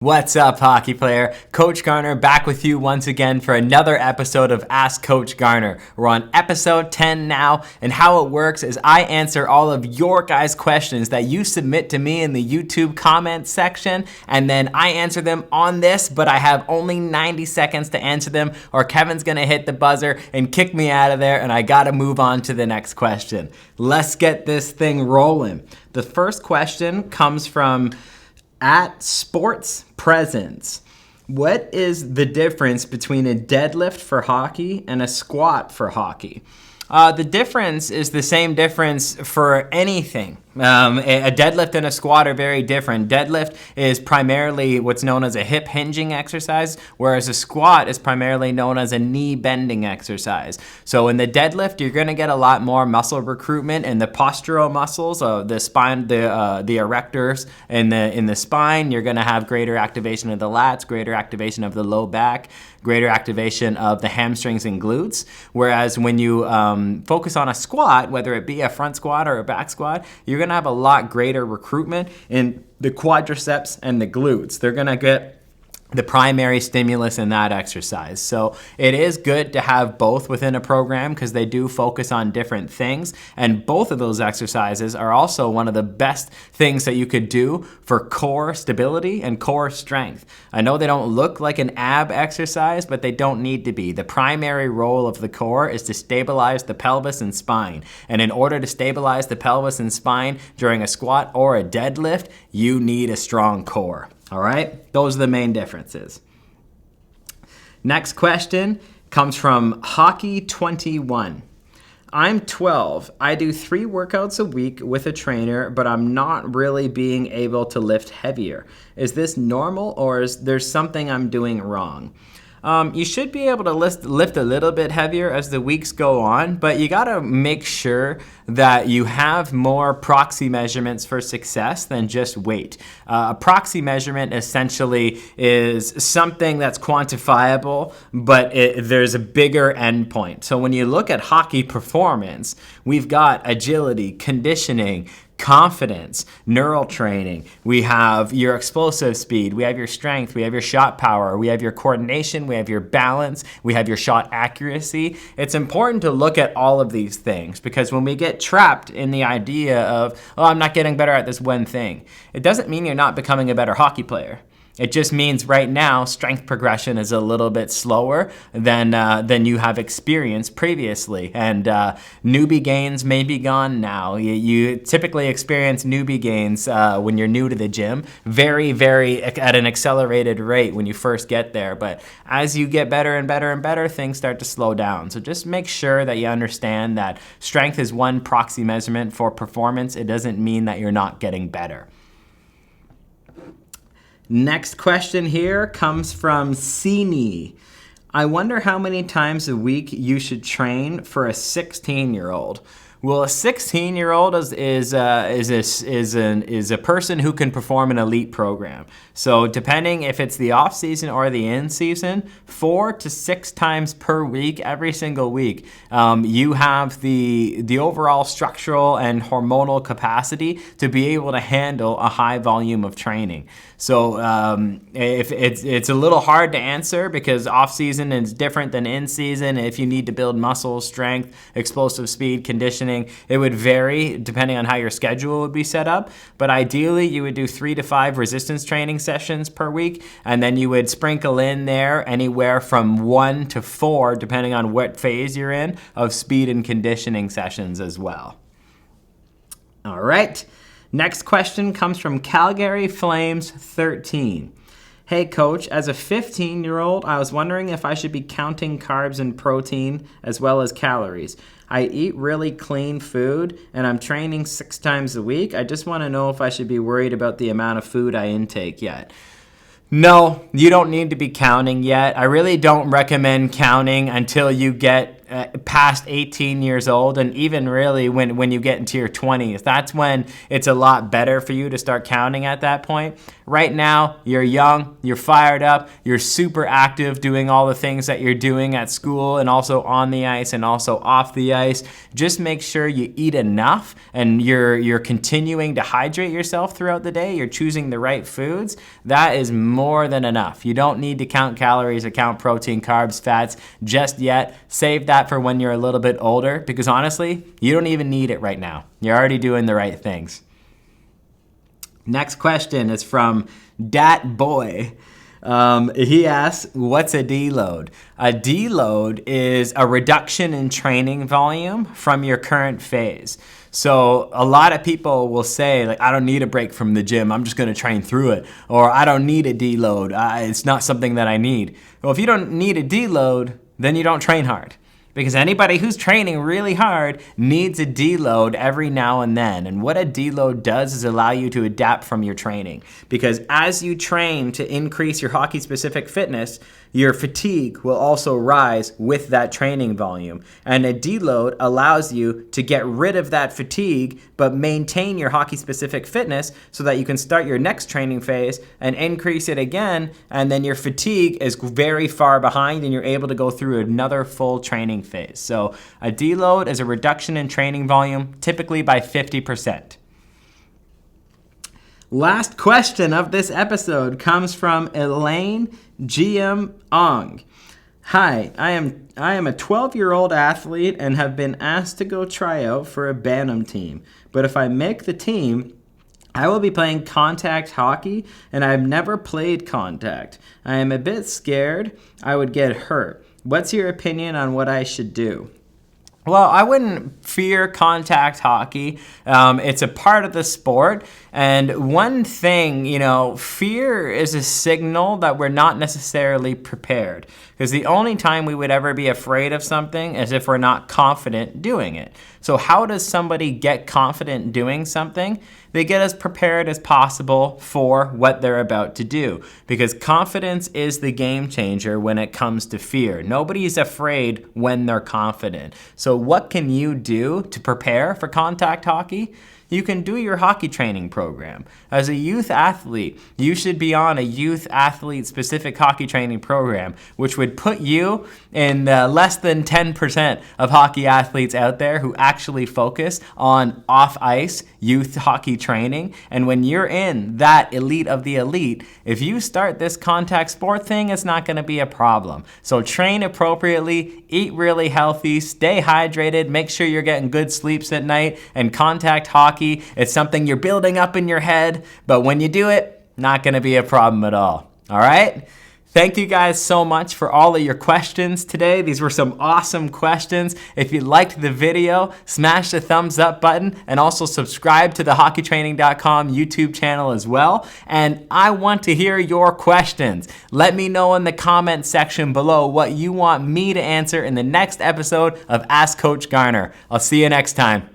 What's up, hockey player? Coach Garner back with you once again for another episode of Ask Coach Garner. We're on episode 10 now, and how it works is I answer all of your guys' questions that you submit to me in the YouTube comment section, and then I answer them on this, but I have only 90 seconds to answer them, or Kevin's gonna hit the buzzer and kick me out of there, and I gotta move on to the next question. Let's get this thing rolling. The first question comes from at Sports Presence. What is the difference between a deadlift for hockey and a squat for hockey? The difference is the same difference for anything. A deadlift and a squat are very different. Deadlift is primarily what's known as a hip hinging exercise, whereas a squat is primarily known as a knee bending exercise. So in the deadlift, you're going to get a lot more muscle recruitment in the postural muscles of the spine, the erectors in the spine. You're going to have greater activation of the lats, greater activation of the low back, greater activation of the hamstrings and glutes. Whereas when you focus on a squat, whether it be a front squat or a back squat, you're going to have a lot greater recruitment in the quadriceps and the glutes. They're going to get the primary stimulus in that exercise. So it is good to have both within a program because they do focus on different things. And both of those exercises are also one of the best things that you could do for core stability and core strength. I know they don't look like an ab exercise, but they don't need to be. The primary role of the core is to stabilize the pelvis and spine. And in order to stabilize the pelvis and spine during a squat or a deadlift, you need a strong core. All right, those are the main differences. Next question comes from Hockey21. I'm 12. I do 3 workouts a week with a trainer, but I'm not really being able to lift heavier. Is this normal, or is there something I'm doing wrong? You should be able to lift a little bit heavier as the weeks go on, but you got to make sure that you have more proxy measurements for success than just weight. A proxy measurement essentially is something that's quantifiable, but there's a bigger endpoint. So when you look at hockey performance, we've got agility, conditioning, confidence, neural training. We have your explosive speed. We have your strength. We have your shot power. We have your coordination. We have your balance. We have your shot accuracy. It's important to look at all of these things because when we get trapped in the idea of, oh, I'm not getting better at this one thing, it doesn't mean you're not becoming a better hockey player. It just means right now strength progression is a little bit slower than you have experienced previously. And newbie gains may be gone now. You typically experience newbie gains when you're new to the gym, very, very at an accelerated rate when you first get there. But as you get better and better and better, things start to slow down. So just make sure that you understand that strength is one proxy measurement for performance. It doesn't mean that you're not getting better. Next question here comes from Sini. I wonder how many times a week you should train for a 16-year-old. Well, a 16-year-old is a person who can perform an elite program. So depending if it's the off season or the in season, 4 to 6 times per week, every single week, you have the overall structural and hormonal capacity to be able to handle a high volume of training. So if it's a little hard to answer because off season is different than in season. If you need to build muscle strength, explosive speed, conditioning, it would vary depending on how your schedule would be set up. But ideally, you would do 3 to 5 resistance training sessions per week, and then you would sprinkle in there anywhere from 1 to 4, depending on what phase you're in, of speed and conditioning sessions as well. All right. Next question comes from Calgary Flames 13. Hey coach, as a 15-year-old, I was wondering if I should be counting carbs and protein as well as calories. I eat really clean food and I'm training 6 times a week. I just want to know if I should be worried about the amount of food I intake yet. No, you don't need to be counting yet. I really don't recommend counting until you get past 18 years old, and even really when you get into your 20s, that's when it's a lot better for you to start counting at that point. Right now, you're young, you're fired up, you're super active doing all the things that you're doing at school and also on the ice and also off the ice. Just make sure you eat enough and you're continuing to hydrate yourself throughout the day. You're choosing the right foods. That is more than enough. You don't need to count calories or count protein, carbs, fats just yet. Save that for when you're a little bit older, because honestly, you don't even need it right now. You're already doing the right things. Next question is from Dat Boy. He asks, what's a deload? A deload is a reduction in training volume from your current phase. So a lot of people will say, like, I don't need a break from the gym. I'm just going to train through it. Or I don't need a deload. It's not something that I need. Well, if you don't need a deload, then you don't train hard. Because anybody who's training really hard needs a deload every now and then. And what a deload does is allow you to adapt from your training. Because as you train to increase your hockey-specific fitness, your fatigue will also rise with that training volume. And a deload allows you to get rid of that fatigue, but maintain your hockey-specific fitness so that you can start your next training phase and increase it again. And then your fatigue is very far behind and you're able to go through another full training phase. So a deload is a reduction in training volume, typically by 50%. Last question of this episode comes from Elaine GM Ong. Hi, I am a 12-year-old athlete and have been asked to go try out for a Bantam team. But if I make the team, I will be playing contact hockey, and I've never played contact. I am a bit scared I would get hurt. What's your opinion on what I should do? Well, I wouldn't fear contact hockey. It's a part of the sport. And one thing, fear is a signal that we're not necessarily prepared. Because the only time we would ever be afraid of something is if we're not confident doing it. So how does somebody get confident doing something? They get as prepared as possible for what they're about to do. Because confidence is the game changer when it comes to fear. Nobody's afraid when they're confident. So what can you do to prepare for contact hockey? You can do your hockey training program. As a youth athlete, you should be on a youth athlete specific hockey training program, which would put you in less than 10% of hockey athletes out there who actually focus on off-ice youth hockey training. And when you're in that elite of the elite, if you start this contact sport thing, it's not going to be a problem. So train appropriately, eat really healthy, stay hydrated, make sure you're getting good sleeps at night, and contact hockey. It's something you're building up in your head, but when you do it, not going to be a problem at all. All right? Thank you guys so much for all of your questions today. These were some awesome questions. If you liked the video, smash the thumbs up button and also subscribe to the hockeytraining.com YouTube channel as well. And I want to hear your questions. Let me know in the comment section below what you want me to answer in the next episode of Ask Coach Garner. I'll see you next time.